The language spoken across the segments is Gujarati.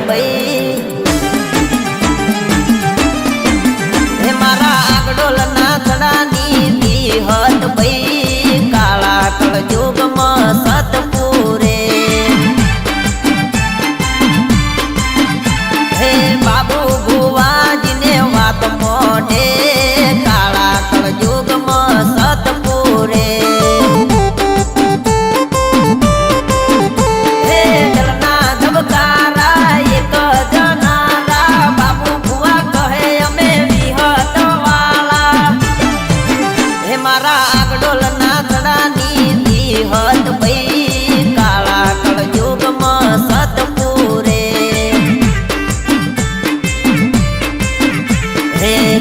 ભાઈ હે મારા આગડોલ ના થડાની વિહત ભાઈ કાળા કળયુગમાં સતપુરે હે બાબુ ભુવાજીને વાત મોઢે કાળા કળયુગમાં સતપુરે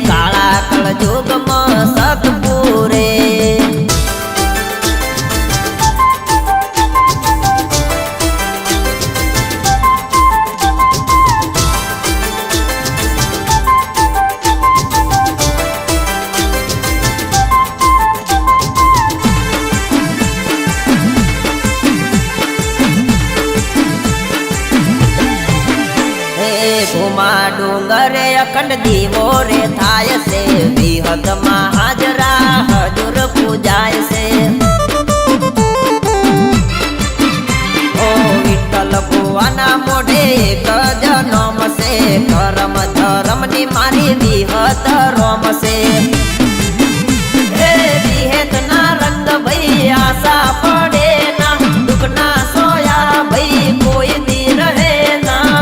કાળા કળયુગમાં સતપુરે ઘુમા ડુંગરે અખંડ દીવો રે થાય છે વિહતમાં હાજરા હજુર પૂજાય છે ઓ વિઠ્ઠલ ભુવાના મોઢે એક જન્મ છે કરમ ધરમની મારી વિહત રોમ છે હે વિહેત ના રંગ ભાઈ આશા પડે ના દુઃખના સોયા ભાઈ કોઈ દી રહે ના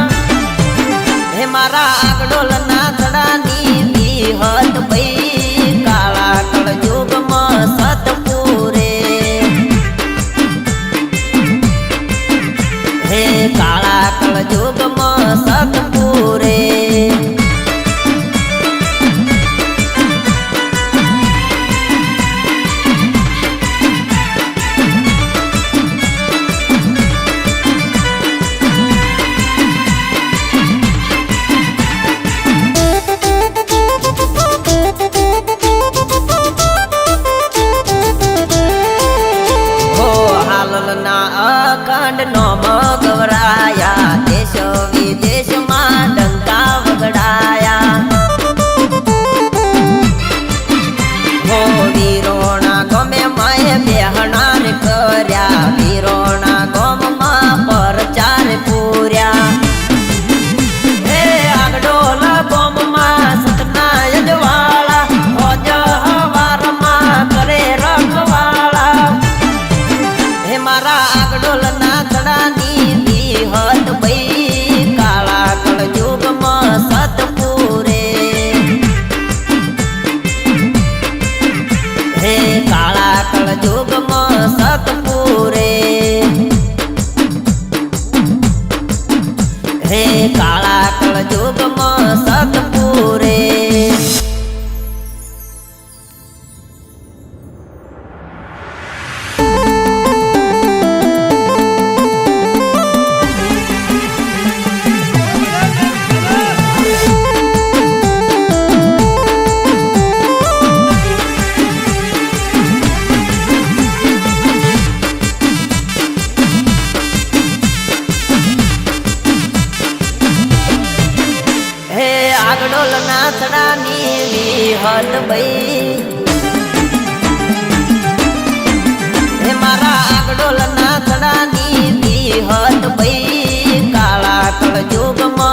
હે મારા આગડોલ ના થડાની વિહત ભાઈ કાળા કળયુગમાં સતપુરે હે કાળા કળયુગમાં સતપુરે અખંડ નોમ ગવરાયા દેશ વિદેશમાં ડંકા વગડાયા હો વીરોના ગમે માએ બેહણાર કર્યા વીરોના ગોમમાં પરચાર પૂર્યા હે આગડોલ ગોમમાં સતના યજવાળા રોજ હવારમાં કરે રખવાળા હે મારા આગડોલ ના થડાની વિહત ભાઈ કાળા કળયુગમાં સતપુરે હે કાળા કળયુગમાં સતપુરે હે કાળા કળયુગમાં સતપુરે આગડોલ ના થડાની વિહત ભાઈ હે મારા આગડોલ ના થડાની વિહત ભાઈ કાળા કળયુગમાં